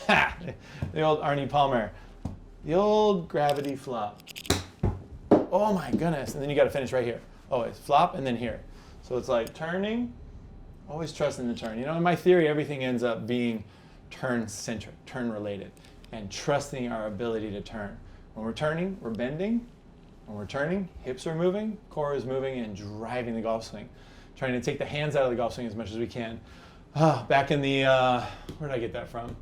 Ha! The old Arnie Palmer. The old gravity flop. Oh my goodness. And then you got to finish right here. Always flop and then here. So it's like turning, always trusting the turn. You know, in my theory, everything ends up being turn-centric, turn-related, and trusting our ability to turn. When we're turning, we're bending. When we're turning, hips are moving, core is moving, and driving the golf swing. Trying to take the hands out of the golf swing as much as we can. Back in the, where did I get that from?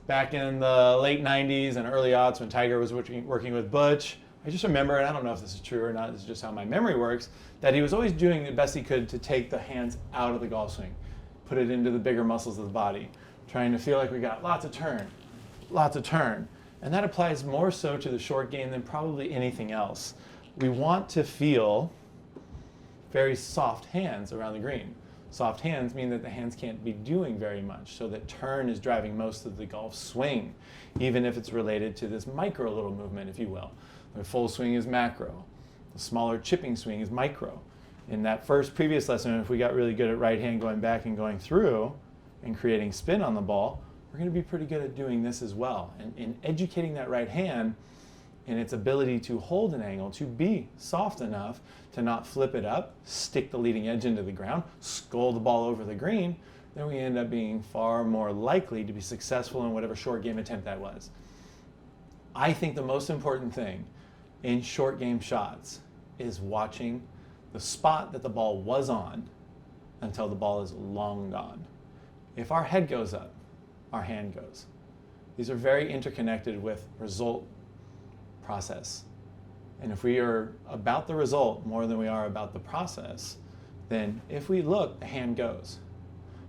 Back in the late 90s and early aughts when Tiger was working with Butch, I just remember, and I don't know if this is true or not, this is just how my memory works, that he was always doing the best he could to take the hands out of the golf swing, put it into the bigger muscles of the body, trying to feel like we got lots of turn, lots of turn. And that applies more so to the short game than probably anything else. We want to feel very soft hands around the green. Soft hands mean that the hands can't be doing very much, so that turn is driving most of the golf swing, even if it's related to this micro little movement, if you will. The full swing is macro. The smaller chipping swing is micro. In that first previous lesson, if we got really good at right hand going back and going through and creating spin on the ball, we're going to be pretty good at doing this as well. And in educating that right hand and its ability to hold an angle, to be soft enough to not flip it up, stick the leading edge into the ground, skull the ball over the green, then we end up being far more likely to be successful in whatever short game attempt that was. I think the most important thing in short game shots is watching the spot that the ball was on until the ball is long gone. If our head goes up, our hand goes. These are very interconnected with result process. And if we are about the result more than we are about the process, then if we look, the hand goes.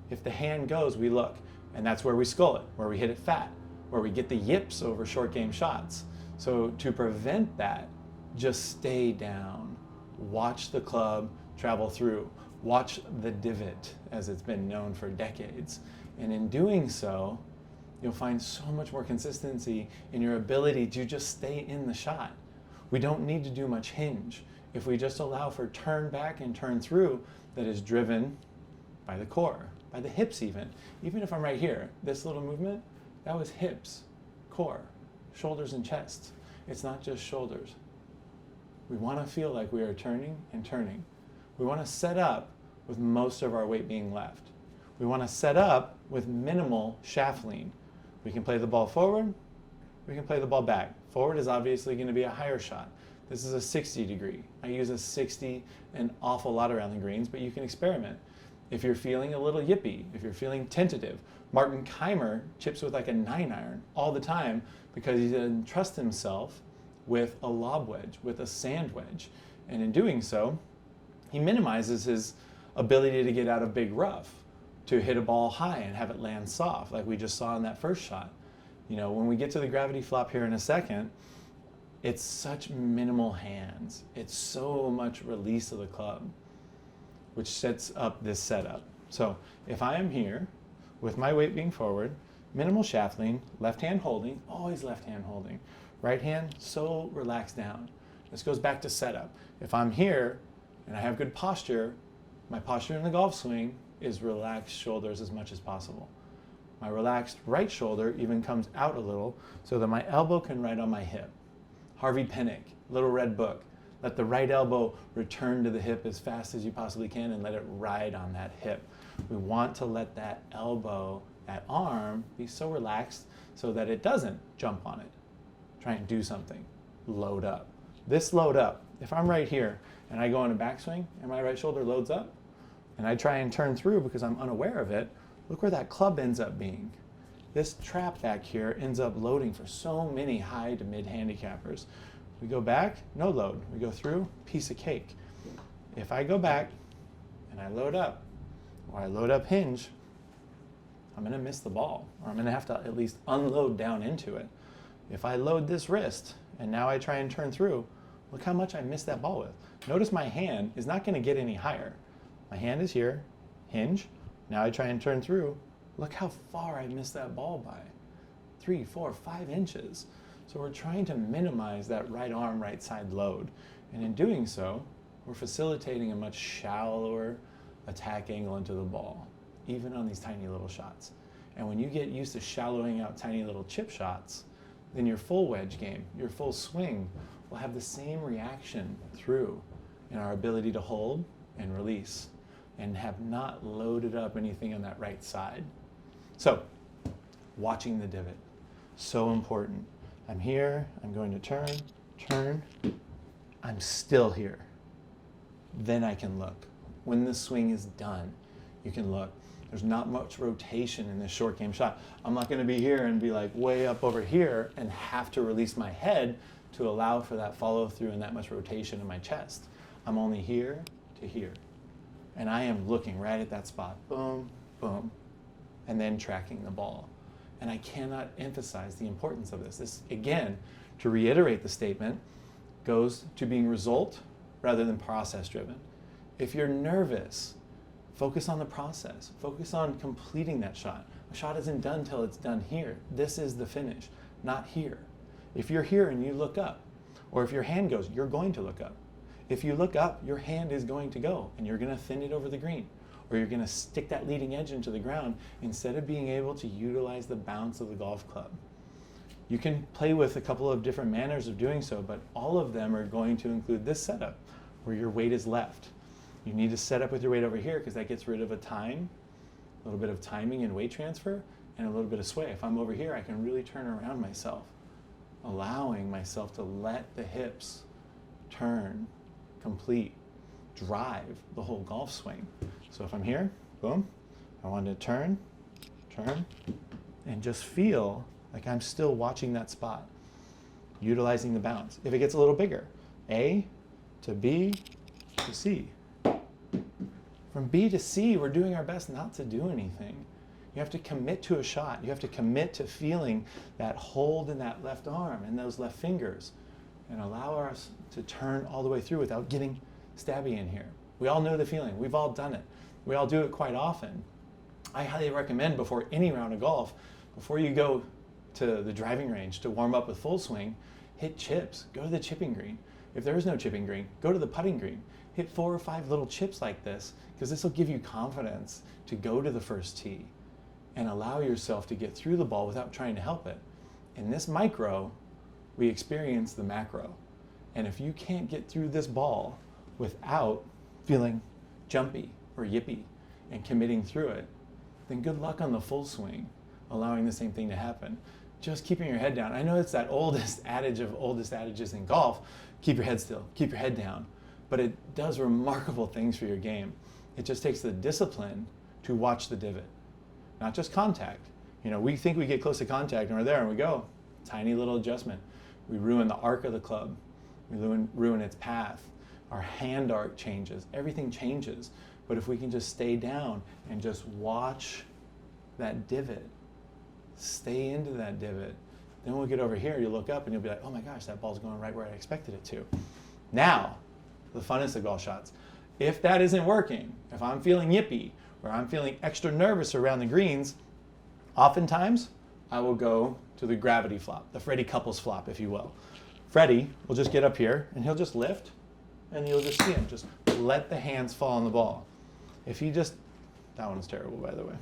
If the hand goes, we look. And that's where we skull it, where we hit it fat, where we get the yips over short game shots. So to prevent that, just stay down. Watch the club travel through. Watch the divot, as it's been known for decades. And in doing so, you'll find so much more consistency in your ability to just stay in the shot. We don't need to do much hinge. If we just allow for turn back and turn through that is driven by the core, by the hips even. Even if I'm right here, this little movement, that was hips, core, shoulders and chest. It's not just shoulders. We want to feel like we are turning and turning. We want to set up with most of our weight being left. We want to set up with minimal shaft lean. We can play the ball forward, we can play the ball back. Forward is obviously going to be a higher shot. This is a 60 degree. I use a 60 an awful lot around the greens, but you can experiment. If you're feeling a little yippy, if you're feeling tentative, Martin Keimer chips with like a 9-iron all the time because he doesn't trust himself with a lob wedge, with a sand wedge. And in doing so, he minimizes his ability to get out of big rough, to hit a ball high and have it land soft, like we just saw in that first shot. You know, when we get to the gravity flop here in a second, it's such minimal hands. It's so much release of the club, which sets up this setup. So if I am here with my weight being forward, minimal shaft lean, left hand holding, always left hand holding. Right hand, so relaxed down. This goes back to setup. If I'm here and I have good posture, my posture in the golf swing is relaxed shoulders as much as possible. My relaxed right shoulder even comes out a little so that my elbow can ride on my hip. Harvey Penick, Little Red Book. Let the right elbow return to the hip as fast as you possibly can and let it ride on that hip. We want to let that elbow, that arm, be so relaxed so that it doesn't jump on it. Try and do something. Load up. This load up, if I'm right here and I go in a backswing and my right shoulder loads up and I try and turn through because I'm unaware of it, look where that club ends up being. This trap back here ends up loading for so many high to mid handicappers. We go back, no load. We go through, piece of cake. If I go back and I load up, or I load up hinge, I'm going to miss the ball, or I'm going to have to at least unload down into it. If I load this wrist and now I try and turn through, look how much I missed that ball with. Notice my hand is not going to get any higher. My hand is here, hinge. Now I try and turn through. Look how far I missed that ball by. 3, 4, 5 inches. So we're trying to minimize that right arm, right side load. And in doing so, we're facilitating a much shallower attack angle into the ball, even on these tiny little shots. And when you get used to shallowing out tiny little chip shots, then your full wedge game, your full swing, will have the same reaction through in our ability to hold and release and have not loaded up anything on that right side. So, watching the divot, so important. I'm here, I'm going to turn, I'm still here. Then I can look. When the swing is done, you can look. There's not much rotation in this short game shot. I'm not going to be here and be like way up over here and have to release my head to allow for that follow through and that much rotation in my chest. I'm only here to here. And I am looking right at that spot. Boom, boom. And then tracking the ball. And I cannot emphasize the importance of this. This, again, to reiterate the statement, goes to being result rather than process driven. If you're nervous, focus on the process. Focus on completing that shot. A shot isn't done till it's done here. This is the finish, not here. If you're here and you look up, or if your hand goes, you're going to look up. If you look up, your hand is going to go, and you're going to thin it over the green, or you're going to stick that leading edge into the ground instead of being able to utilize the bounce of the golf club. You can play with a couple of different manners of doing so, but all of them are going to include this setup, where your weight is left. You need to set up with your weight over here because that gets rid of a little bit of timing and weight transfer, and a little bit of sway. If I'm over here, I can really turn around myself, allowing myself to let the hips turn, complete, drive the whole golf swing. So if I'm here, boom, I want to turn, and just feel like I'm still watching that spot, utilizing the bounce. If it gets a little bigger, A to B to C. From B to C, we're doing our best not to do anything. You have to commit to a shot. You have to commit to feeling that hold in that left arm and those left fingers, and allow us to turn all the way through without getting stabby in here. We all know the feeling. We've all done it. We all do it quite often. I highly recommend before any round of golf, before you go to the driving range to warm up with full swing, hit chips. Go to the chipping green. If there is no chipping green, go to the putting green. Hit 4 or 5 little chips like this, because this will give you confidence to go to the first tee and allow yourself to get through the ball without trying to help it. In this micro, we experience the macro. And if you can't get through this ball without feeling jumpy or yippy and committing through it, then good luck on the full swing, allowing the same thing to happen. Just keeping your head down. I know it's that oldest adage of oldest adages in golf, keep your head still, keep your head down. But it does remarkable things for your game. It just takes the discipline to watch the divot, not just contact. You know, we think we get close to contact and we're there and we go, tiny little adjustment. We ruin the arc of the club. We ruin its path. Our hand arc changes. Everything changes. But if we can just stay down and just watch that divot, stay into that divot, then we'll get over here, you'll look up and you'll be like, oh my gosh, that ball's going right where I expected it to. Now, the funnest of golf shots. If that isn't working, if I'm feeling yippy or I'm feeling extra nervous around the greens, oftentimes I will go to the gravity flop, the Freddie Couples flop, if you will. Freddie will just get up here and he'll just lift and you'll just see him just let the hands fall on the ball. If he just, that one's terrible by the way.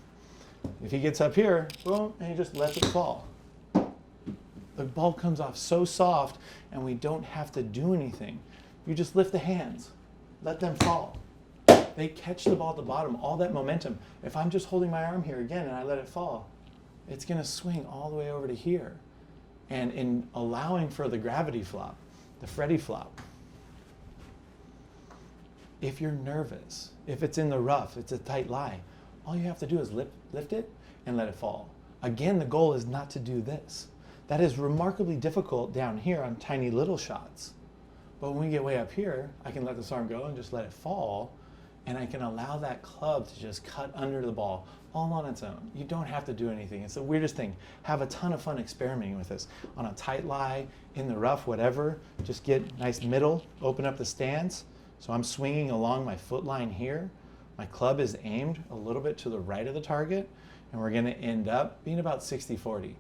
If he gets up here, boom, and he just lets it fall. The ball comes off so soft and we don't have to do anything. You just lift the hands, let them fall. They catch the ball at the bottom, all that momentum. If I'm just holding my arm here again and I let it fall, it's gonna swing all the way over to here. And in allowing for the gravity flop, the Freddie flop, if you're nervous, if it's in the rough, it's a tight lie, all you have to do is lift it and let it fall. Again, the goal is not to do this. That is remarkably difficult down here on tiny little shots. But when we get way up here, I can let this arm go and just let it fall, and I can allow that club to just cut under the ball all on its own. You don't have to do anything. It's the weirdest thing. Have a ton of fun experimenting with this. On a tight lie, in the rough, whatever, just get nice middle, open up the stance. So I'm swinging along my foot line here. My club is aimed a little bit to the right of the target, and we're gonna end up being about 60-40.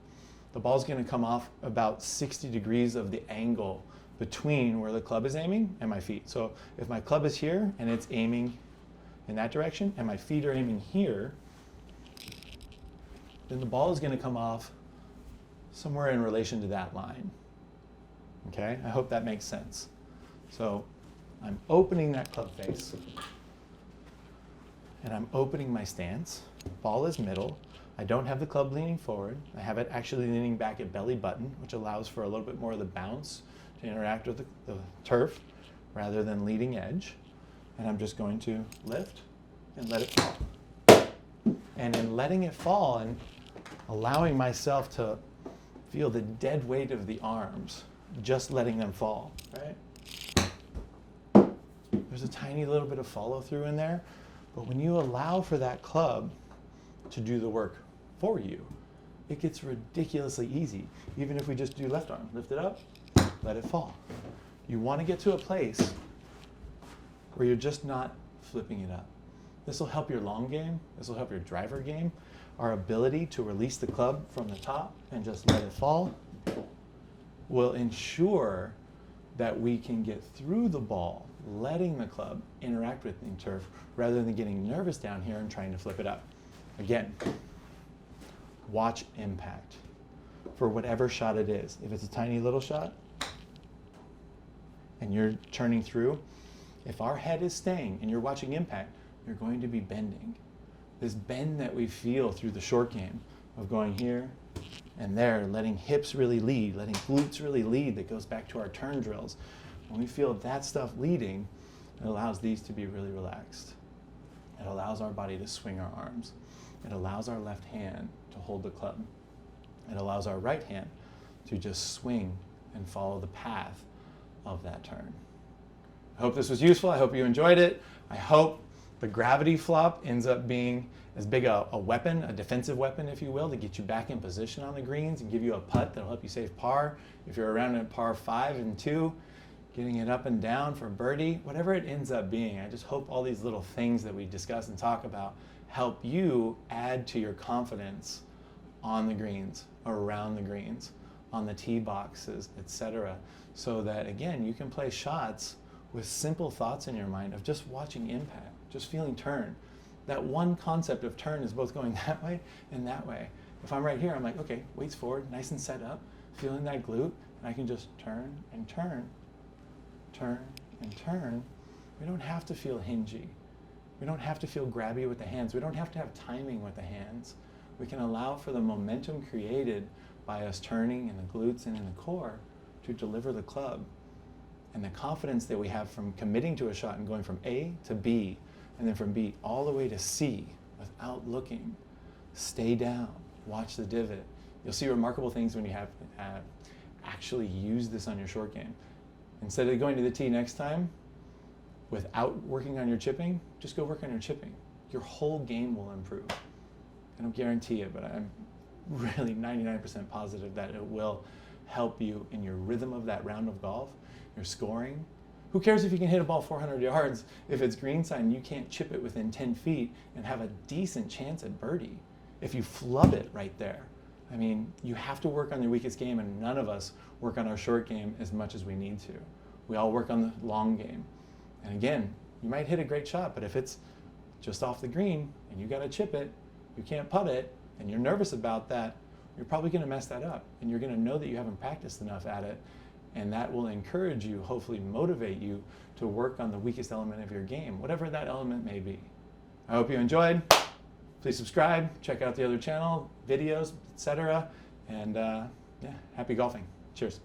The ball's gonna come off about 60 degrees of the angle between where the club is aiming and my feet. So if my club is here and it's aiming in that direction and my feet are aiming here, then the ball is going to come off somewhere in relation to that line. Okay, I hope that makes sense. So I'm opening that club face, and I'm opening my stance. Ball is middle. I don't have the club leaning forward. I have it actually leaning back at belly button, which allows for a little bit more of the bounce to interact with the turf rather than leading edge. And I'm just going to lift and let it fall. And in letting it fall and allowing myself to feel the dead weight of the arms, just letting them fall, right? There's a tiny little bit of follow through in there, but when you allow for that club to do the work for you, it gets ridiculously easy. Even if we just do left arm, lift it up, let it fall. You want to get to a place where you're just not flipping it up. This will help your long game. This will help your driver game. Our ability to release the club from the top and just let it fall will ensure that we can get through the ball, letting the club interact with the turf rather than getting nervous down here and trying to flip it up. Again, watch impact for whatever shot it is. If it's a tiny little shot and you're turning through, if our head is staying and you're watching impact, you're going to be bending. This bend that we feel through the short game of going here and there, letting hips really lead, letting glutes really lead, that goes back to our turn drills. When we feel that stuff leading, it allows these to be really relaxed. It allows our body to swing our arms. It allows our left hand to hold the club. It allows our right hand to just swing and follow the path of that turn. I hope this was useful. I hope you enjoyed it. I hope the gravity flop ends up being as big a weapon, a defensive weapon, if you will, to get you back in position on the greens and give you a putt that'll help you save par. If you're around at par 5 and 2, getting it up and down for birdie, whatever it ends up being, I just hope all these little things that we discuss and talk about help you add to your confidence on the greens, around the greens, on the tee boxes, etc. So that, again, you can play shots with simple thoughts in your mind of just watching impact, just feeling turn. That one concept of turn is both going that way and that way. If I'm right here, I'm like, okay, weights forward, nice and set up, feeling that glute, and I can just turn and turn, turn and turn. We don't have to feel hingy. We don't have to feel grabby with the hands. We don't have to have timing with the hands. We can allow for the momentum created by us turning in the glutes and in the core to deliver the club. And the confidence that we have from committing to a shot and going from A to B, and then from B all the way to C without looking. Stay down, watch the divot. You'll see remarkable things when you have actually used this on your short game. Instead of going to the tee next time without working on your chipping, just go work on your chipping. Your whole game will improve. I don't guarantee it, but I'm really 99% positive that it will help you in your rhythm of that round of golf, your scoring. Who cares if you can hit a ball 400 yards if it's greenside and you can't chip it within 10 feet and have a decent chance at birdie if you flub it right there. I mean, you have to work on your weakest game, and none of us work on our short game as much as we need to. We all work on the long game. And again, you might hit a great shot, but if it's just off the green and you got to chip it, you can't putt it, and you're nervous about that, you're probably going to mess that up. And you're going to know that you haven't practiced enough at it. And that will encourage you, hopefully motivate you to work on the weakest element of your game, whatever that element may be. I hope you enjoyed. Please subscribe, check out the other channel, videos, etc. And yeah, happy golfing. Cheers.